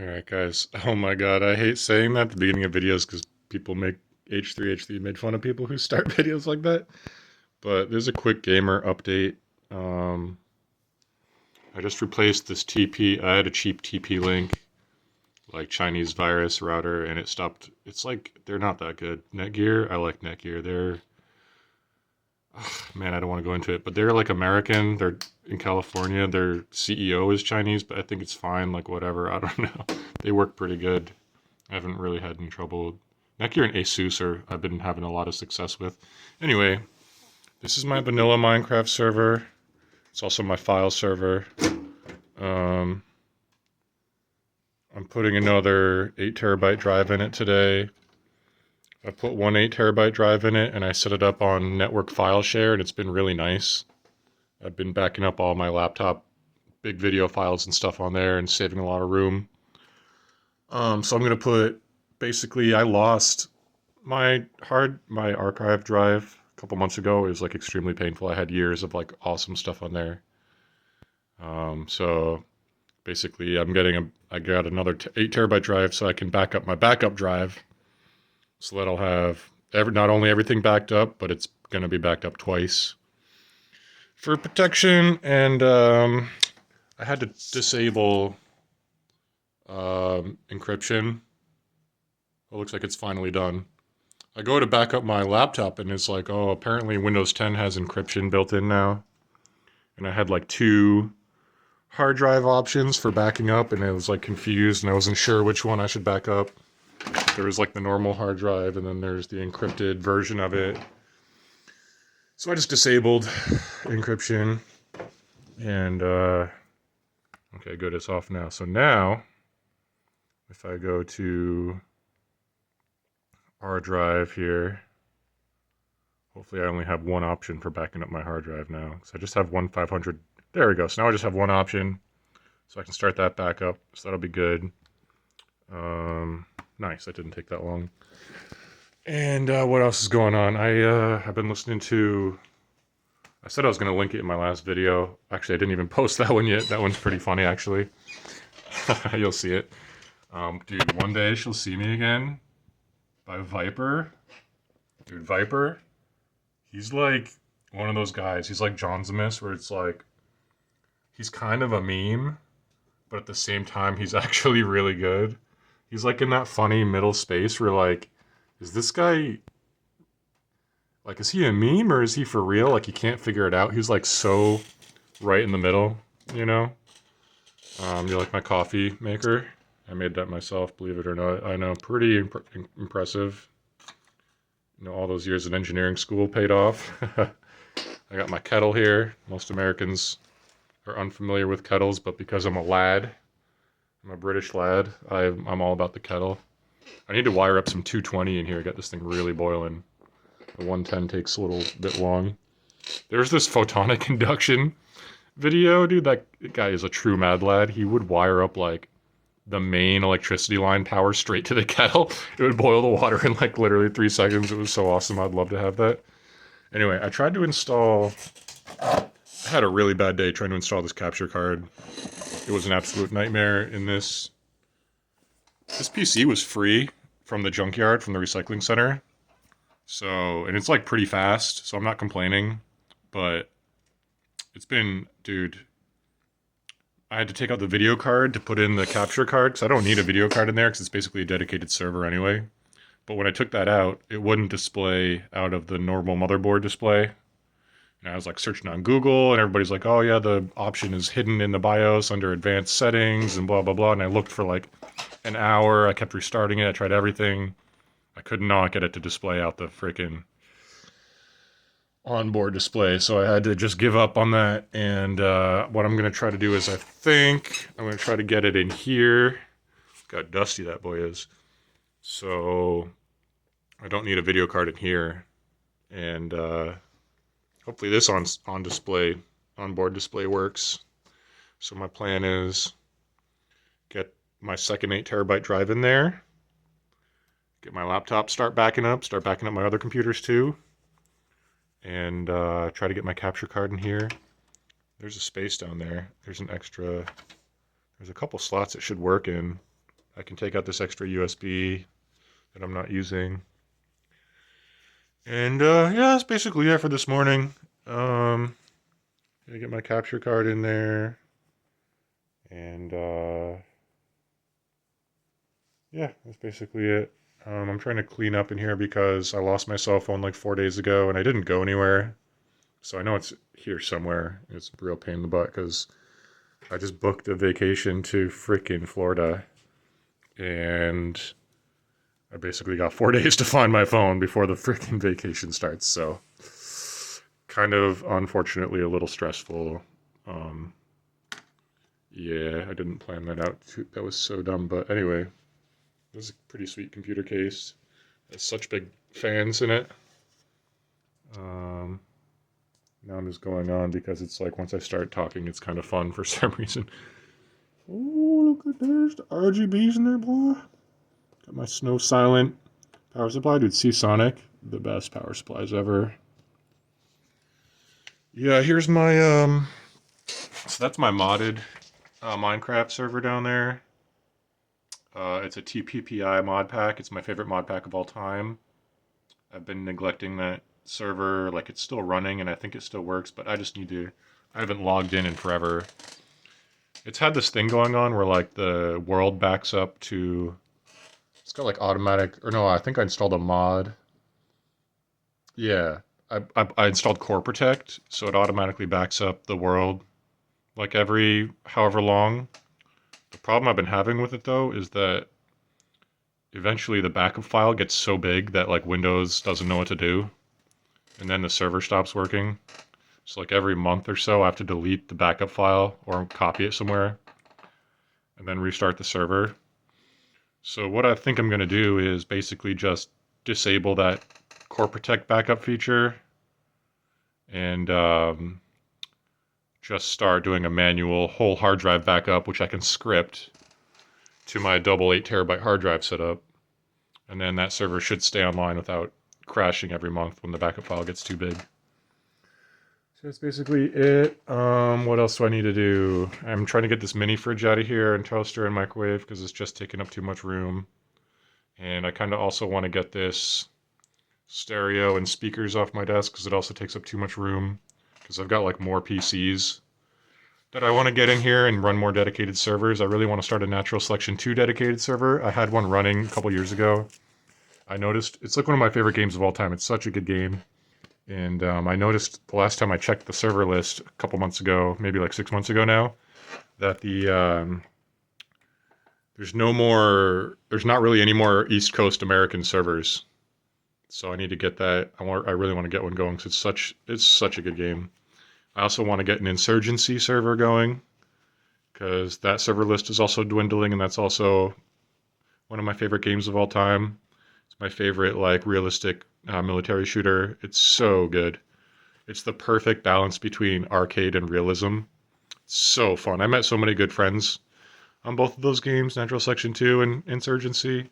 Alright, guys. Oh my god, I hate saying that at the beginning of videos because people make H3 made fun of people who start videos like that. But there's a quick gamer update. Um, I just replaced this TP. I had a cheap TP Link, like Chinese virus router, and it stopped. It's like they're not that good. Netgear, I like Netgear. Man, I don't want to go into it, but they're like American. They're in California. Their CEO is Chinese, but I think it's fine. Like whatever. I don't know. They work pretty good. I haven't really had any trouble. Netgear and Asus I've been having a lot of success with. Anyway, this is my vanilla Minecraft server. It's also my file server. Um, I'm putting another 8 terabyte drive in it today. I put one 8 terabyte drive in it and I set it up on network file share and it's been really nice. I've been backing up all my laptop big video files and stuff on there and saving a lot of room. So I'm gonna put basically I lost my archive drive a couple months ago. It was like extremely painful. I had years of like awesome stuff on there. So basically I got another 8 terabyte drive so I can back up my backup drive so that I'll have not only everything backed up, but it's gonna be backed up twice for protection. And I had to disable encryption. It looks like it's finally done. I go to back up my laptop and it's like, oh, apparently Windows 10 has encryption built in now. And I had like two hard drive options for backing up and I was like confused and I wasn't sure which one I should back up. There was like the normal hard drive and then there's the encrypted version of it. So I just disabled encryption and okay, good, it's off now. So now if I go to our drive here, hopefully I only have one option for backing up my hard drive now. So I just have one 500. There we go. So now I just have one option. So I can start that back up. So that'll be good. Nice. That didn't take that long. And what else is going on? I've been listening to... I said I was going to link it in my last video. Actually, I didn't even post that one yet. That one's pretty funny, actually. You'll see it. Dude, One Day She'll See Me Again by Viper. Dude, Viper... He's like one of those guys. He's like John Zemis, where it's like he's kind of a meme, but at the same time, he's actually really good. He's like in that funny middle space where like, is this guy like, is he a meme or is he for real? Like, you can't figure it out. He's like so right in the middle, you know? You like my coffee maker? I made that myself, believe it or not. I know, pretty impressive. You know, all those years in engineering school paid off. I got my kettle here. Most Americans are unfamiliar with kettles, but because I'm a British lad, I'm all about the kettle. I need to wire up some 220 in here, get this thing really boiling. The 110 takes a little bit long. There's this photonic induction video, dude. That guy is a true mad lad. He would wire up like the main electricity line power straight to the kettle. It would boil the water in like literally 3 seconds. It was so awesome. I'd love to have that. Anyway, I tried to install... I had a really bad day trying to install this capture card. It was an absolute nightmare in this. This PC was free from the junkyard, from the recycling center. So, and it's like pretty fast, so I'm not complaining. But it's been, dude, I had to take out the video card to put in the capture card, because I don't need a video card in there, because it's basically a dedicated server anyway. But when I took that out, it wouldn't display out of the normal motherboard display. And I was like searching on Google, and everybody's like, oh yeah, the option is hidden in the BIOS under advanced settings and blah, blah, blah. And I looked for like an hour. I kept restarting it. I tried everything. I could not get it to display out the freaking onboard display. So I had to just give up on that. And what I'm going to try to do is I'm going to try to get it in here. Look how dusty that boy is. So I don't need a video card in here. And hopefully this onboard display works. So my plan is get my second 8 terabyte drive in there, get my laptop, start backing up my other computers too, and try to get my capture card in here. There's a space down there. There's a couple slots it should work in. I can take out this extra USB that I'm not using. And yeah, that's basically it for this morning. Gonna get my capture card in there. And yeah, that's basically it. I'm trying to clean up in here because I lost my cell phone like 4 days ago and I didn't go anywhere. So I know it's here somewhere. It's a real pain in the butt because I just booked a vacation to freaking Florida. And I basically got 4 days to find my phone before the freaking vacation starts. So kind of unfortunately a little stressful. Yeah, I didn't plan that out. That was so dumb. But anyway, this is a pretty sweet computer case. It has such big fans in it. Now I'm just going on because it's like once I start talking, it's kind of fun for some reason. Oh, look at this. The RGBs in there, boy. Got my Snow Silent power supply. Dude, Seasonic. The best power supplies ever. Yeah, here's my, so that's my modded Minecraft server down there. It's a TPPI mod pack. It's my favorite mod pack of all time. I've been neglecting that server. Like, it's still running, and I think it still works, but I just need to... I haven't logged in forever. It's had this thing going on where, like, the world backs up to... It's got, like, automatic... Or no, I think I installed a mod. Yeah. I installed Core Protect, so it automatically backs up the world, like, every however long. The problem I've been having with it, though, is that eventually the backup file gets so big that, like, Windows doesn't know what to do, and then the server stops working. So, like, every month or so, I have to delete the backup file or copy it somewhere, and then restart the server. So what I think I'm going to do is basically just disable that Core Protect backup feature and just start doing a manual whole hard drive backup, which I can script to my double 8 terabyte hard drive setup. And then that server should stay online without crashing every month when the backup file gets too big. So that's basically it. What else do I need to do? I'm trying to get this mini fridge out of here and toaster and microwave because it's just taking up too much room. And I kind of also want to get this stereo and speakers off my desk because it also takes up too much room. Because I've got like more PCs that I want to get in here and run more dedicated servers. I really want to start a Natural Selection 2 dedicated server. I had one running a couple years ago. I noticed it's like one of my favorite games of all time. It's such a good game. And I noticed the last time I checked the server list a couple months ago, maybe like 6 months ago now, that there's not really any more East Coast American servers. So I need to get that. I really want to get one going because it's such a good game. I also want to get an Insurgency server going because that server list is also dwindling, and that's also one of my favorite games of all time. It's my favorite like realistic military shooter. It's so good. It's the perfect balance between arcade and realism. It's so fun. I met so many good friends on both of those games, Natural Selection 2 and Insurgency.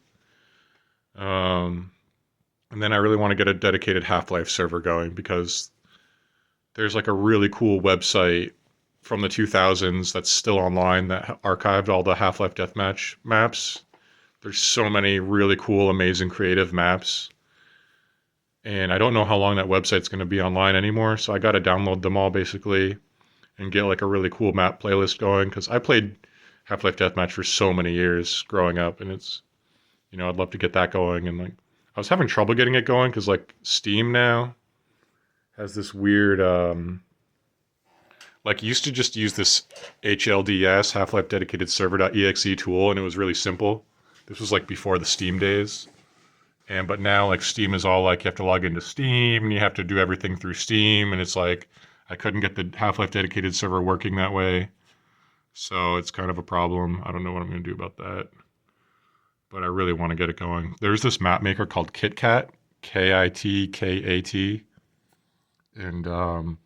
And then I really want to get a dedicated Half-Life server going because there's like a really cool website from the 2000s that's still online that archived all the Half-Life Deathmatch maps. There's so many really cool, amazing, creative maps. And I don't know how long that website's going to be online anymore, so I got to download them all basically and get like a really cool map playlist going because I played Half-Life Deathmatch for so many years growing up, and it's, I'd love to get that going. And like, I was having trouble getting it going because like Steam now has this weird, like used to just use this HLDS, Half-Life Dedicated Server.exe tool, and it was really simple. This was like before the Steam days. But now like Steam is all like you have to log into Steam and you have to do everything through Steam, and it's like I couldn't get the Half-Life Dedicated server working that way. So it's kind of a problem. I don't know what I'm going to do about that. But I really want to get it going. There's this map maker called KitKat, KITKAT. And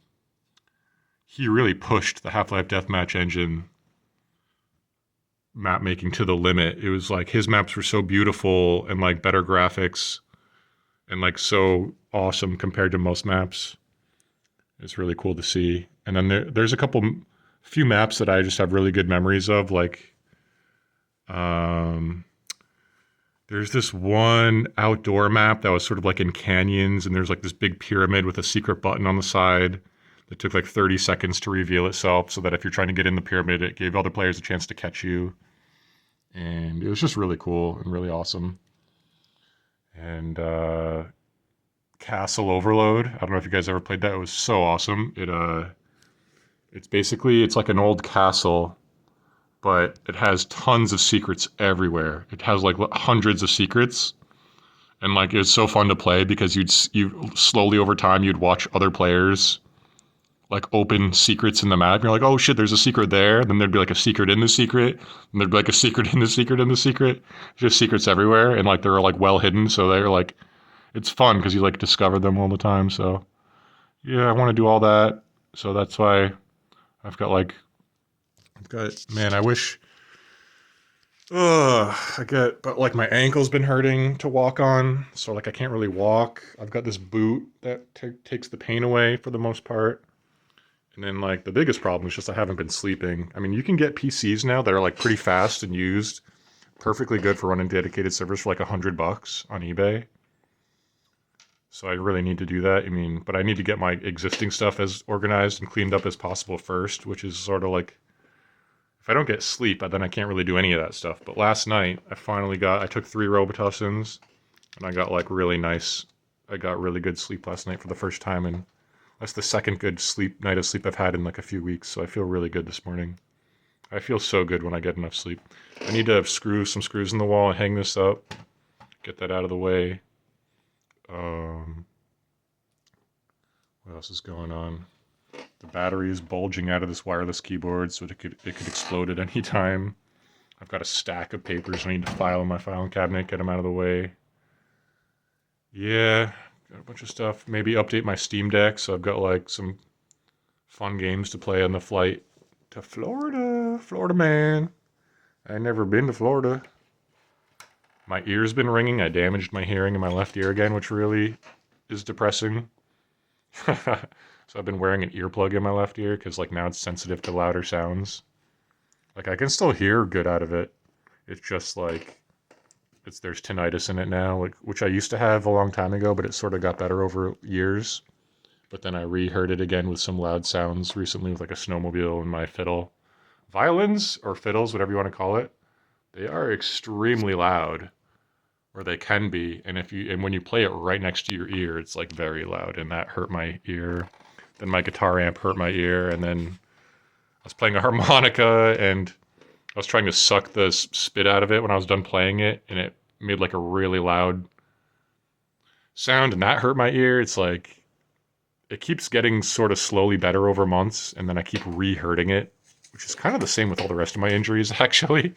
he really pushed the Half-Life Deathmatch engine map making to the limit. It was like his maps were so beautiful and like better graphics and like so awesome compared to most maps. It's really cool to see. And then there's few maps that I just have really good memories of, like There's this one outdoor map that was sort of like in canyons, and there's like this big pyramid with a secret button on the side that took like 30 seconds to reveal itself, so that if you're trying to get in the pyramid, it gave other players a chance to catch you. And it was just really cool and really awesome. And Castle Overload. I don't know if you guys ever played that. It was so awesome. It's basically it's like an old castle, but it has tons of secrets everywhere. It has like hundreds of secrets, and like it's so fun to play because you slowly over time you'd watch other players like open secrets in the map. You're like, oh shit, there's a secret there. Then there'd be like a secret in the secret, and there'd be like a secret in the secret in the secret. Just secrets everywhere, and like they're like well hidden, so they're like it's fun because you like discover them all the time. So yeah, I want to do all that. So that's why I've got man, I wish. But like my ankle's been hurting to walk on, so like I can't really walk. I've got this boot that takes the pain away for the most part. And then like the biggest problem is just I haven't been sleeping. I mean, you can get PCs now that are like pretty fast and used, perfectly good for running dedicated servers for like $100 on eBay. So I really need to do that. I mean, but I need to get my existing stuff as organized and cleaned up as possible first, which is sort of like if I don't get sleep, then I can't really do any of that stuff. But last night I took 3 Robitussin and I got like I got really good sleep last night for the first time, and that's the second good night of sleep I've had in like a few weeks. So I feel really good this morning. I feel so good when I get enough sleep. I need to some screws in the wall and hang this up, get that out of the way. What else is going on? The battery is bulging out of this wireless keyboard, so it could explode at any time. I've got a stack of papers I need to file in my filing cabinet, get them out of the way. Yeah, got a bunch of stuff. Maybe update my Steam Deck, so I've got like some fun games to play on the flight to Florida. Florida, man. I've never been to Florida. My ear's been ringing. I damaged my hearing in my left ear again, which really is depressing. So I've been wearing an earplug in my left ear because like now it's sensitive to louder sounds. Like I can still hear good out of it. It's just like there's tinnitus in it now, like which I used to have a long time ago, but it sort of got better over years. But then I reheard it again with some loud sounds recently with like a snowmobile and my fiddle. Violins or fiddles, whatever you want to call it, they are extremely loud. Or they can be, and when you play it right next to your ear, it's like very loud, and that hurt my ear. Then my guitar amp hurt my ear, and then I was playing a harmonica, and I was trying to suck the spit out of it when I was done playing it, and it made like a really loud sound, and that hurt my ear. It's like it keeps getting sort of slowly better over months, and then I keep re-hurting it, which is kind of the same with all the rest of my injuries, actually.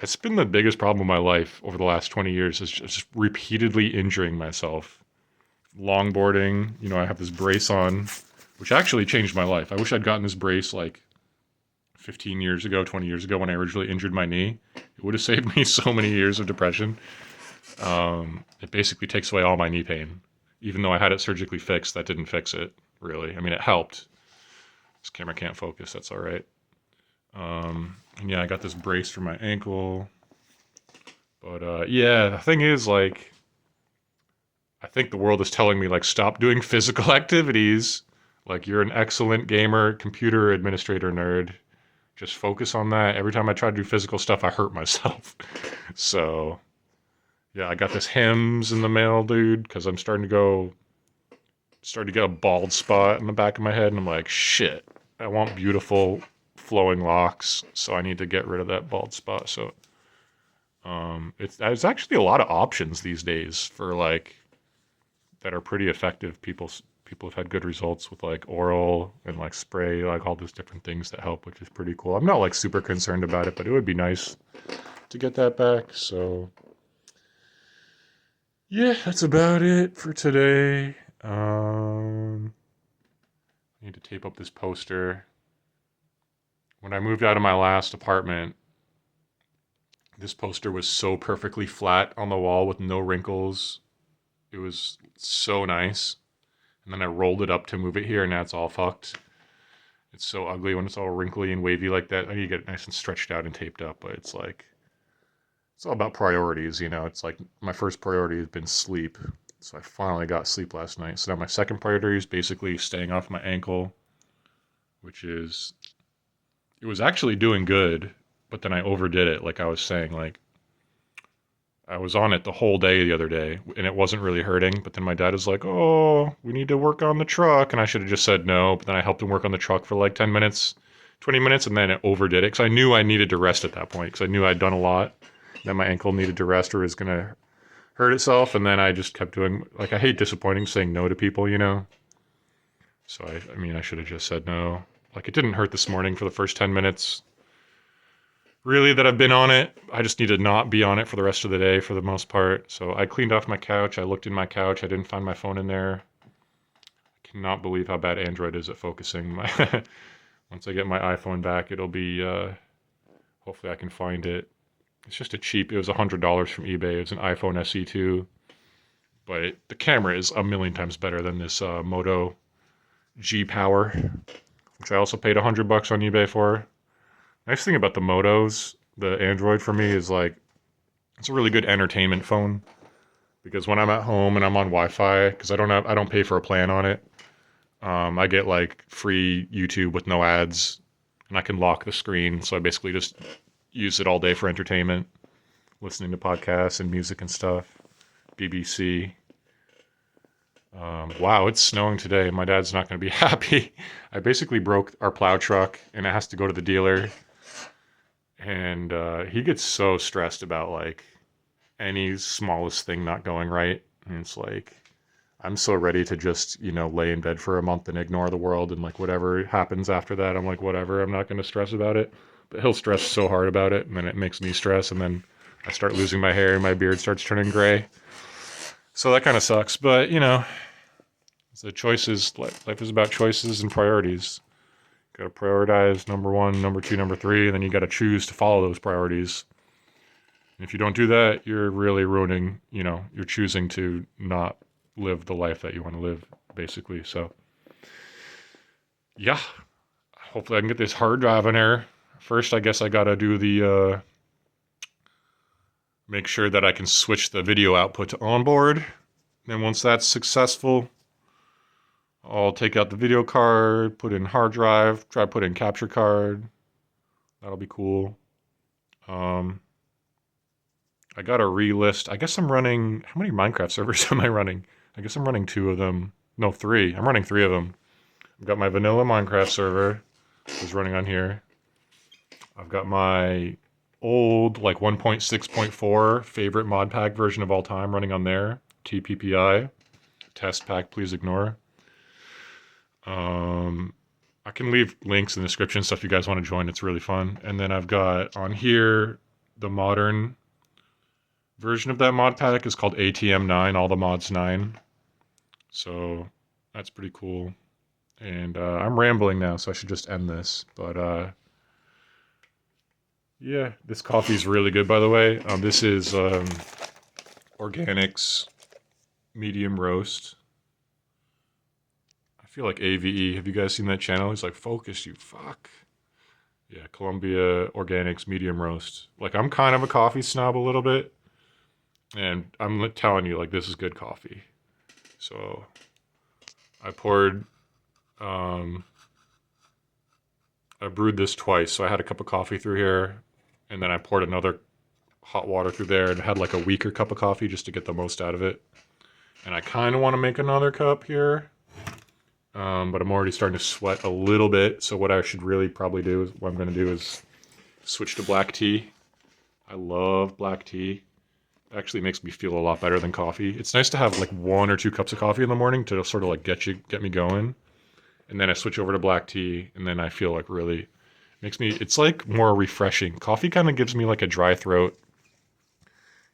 That's been the biggest problem in my life over the last 20 years is just repeatedly injuring myself. Longboarding, I have this brace on, which actually changed my life. I wish I'd gotten this brace like 15 years ago, 20 years ago when I originally injured my knee. It would have saved me so many years of depression. It basically takes away all my knee pain. Even though I had it surgically fixed, that didn't fix it, really. I mean, it helped. This camera can't focus, that's all right. And yeah, I got this brace for my ankle. But yeah, the thing is, like, I think the world is telling me, like, stop doing physical activities. Like, you're an excellent gamer, computer administrator nerd. Just focus on that. Every time I try to do physical stuff, I hurt myself. So, yeah, I got this Hims in the mail, dude, because I'm starting to get a bald spot in the back of my head, and I'm like, shit, I want beautiful flowing locks, so I need to get rid of that bald spot. So there's actually a lot of options these days for like that are pretty effective. People have had good results with like oral and like spray, like all those different things that help, which is pretty cool. I'm not like super concerned about it, but it would be nice to get that back. So yeah, that's about it for today. I need to tape up this poster. When I moved out of my last apartment, this poster was so perfectly flat on the wall with no wrinkles. It was so nice. And then I rolled it up to move it here, and now it's all fucked. It's so ugly when it's all wrinkly and wavy like that. I need to get it nice and stretched out and taped up, but it's like, it's all about priorities, you know. It's like my first priority has been sleep. So I finally got sleep last night. So now my second priority is basically staying off my ankle, which is it was actually doing good, but then I overdid it like I was saying like I was on it the whole day the other day and it wasn't really hurting, but then my dad was like, "Oh, we need to work on the truck." And I should have just said no, but then I helped him work on the truck for like 10 minutes, 20 minutes and then it overdid it cuz I knew I needed to rest at that point cuz I knew I'd done a lot. That my ankle needed to rest or it was going to hurt itself and then I just kept doing like I hate disappointing saying no to people, you know. So I mean I should have just said no. Like it didn't hurt this morning for the first 10 minutes. Really that I've been on it. I just need to not be on it for the rest of the day for the most part. So I cleaned off my couch. I looked in my couch. I didn't find my phone in there. I cannot believe how bad Android is at focusing. Once I get my iPhone back, it'll be hopefully I can find it. It's just it was $100 from eBay. It's an iPhone SE2, but the camera is a million times better than this Moto G Power, which I also paid $100 on eBay for. Nice thing about the Motos, the Android for me is like it's a really good entertainment phone because when I'm at home and I'm on Wi-Fi, because I don't pay for a plan on it, I get like free YouTube with no ads, and I can lock the screen, so I basically just use it all day for entertainment, listening to podcasts and music and stuff, BBC. Wow, it's snowing today. My dad's not going to be happy. I basically broke our plow truck, and it has to go to the dealer. And he gets so stressed about like any smallest thing not going right. And it's like, I'm so ready to just, you know, lay in bed for a month and ignore the world. And like whatever happens after that, I'm like, whatever, I'm not going to stress about it. But he'll stress so hard about it. And then it makes me stress. And then I start losing my hair and my beard starts turning gray. So that kind of sucks. But, you know, the choices, life is about choices and priorities. Got to prioritize number one, number two, number three, and then you got to choose to follow those priorities. And if you don't do that, you're really ruining, you know, you're choosing to not live the life that you want to live, basically. So, yeah, hopefully I can get this hard drive in there. First, I guess I got to do the, make sure that I can switch the video output to onboard. Then once that's successful, I'll take out the video card, put in hard drive, try to put in capture card. That'll be cool. I got a relist. I guess I'm running, how many Minecraft servers am I running? I guess I'm running 2 of them. No, 3. I'm running 3 of them. I've got my vanilla Minecraft server, which is running on here. I've got my old, like 1.6.4 favorite mod pack version of all time running on there. TPPI. Test pack, please ignore. I can leave links in the description, stuff you guys want to join. It's really fun. And then I've got on here the modern version of that mod pack is called ATM9, all the mods 9. So that's pretty cool. And I'm rambling now, so I should just end this. But yeah, this coffee is really good, by the way. This is Organics Medium Roast. I feel like AVE. Have you guys seen that channel? He's like, focus, you fuck. Yeah, Columbia Organics Medium Roast. Like, I'm kind of a coffee snob a little bit. And I'm telling you, like, this is good coffee. So, I poured, I brewed this twice. So I had a cup of coffee through here. And then I poured another hot water through there and had like a weaker cup of coffee just to get the most out of it. And I kind of want to make another cup here. But I'm already starting to sweat a little bit. So what I should really probably do is, what I'm going to do is switch to black tea. I love black tea. It actually makes me feel a lot better than coffee. It's nice to have like 1 or 2 cups of coffee in the morning to sort of like get me going. And then I switch over to black tea and then I feel like really makes me, it's like more refreshing. Coffee kind of gives me like a dry throat.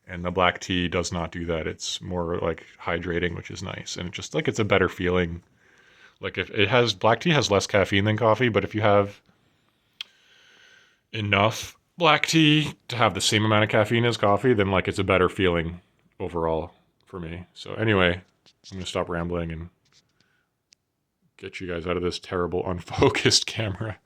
And the black tea does not do that. It's more like hydrating, which is nice. And it just like, it's a better feeling. Like if it has, black tea has less caffeine than coffee, but if you have enough black tea to have the same amount of caffeine as coffee, then like it's a better feeling overall for me. So anyway, I'm going to stop rambling and get you guys out of this terrible unfocused camera.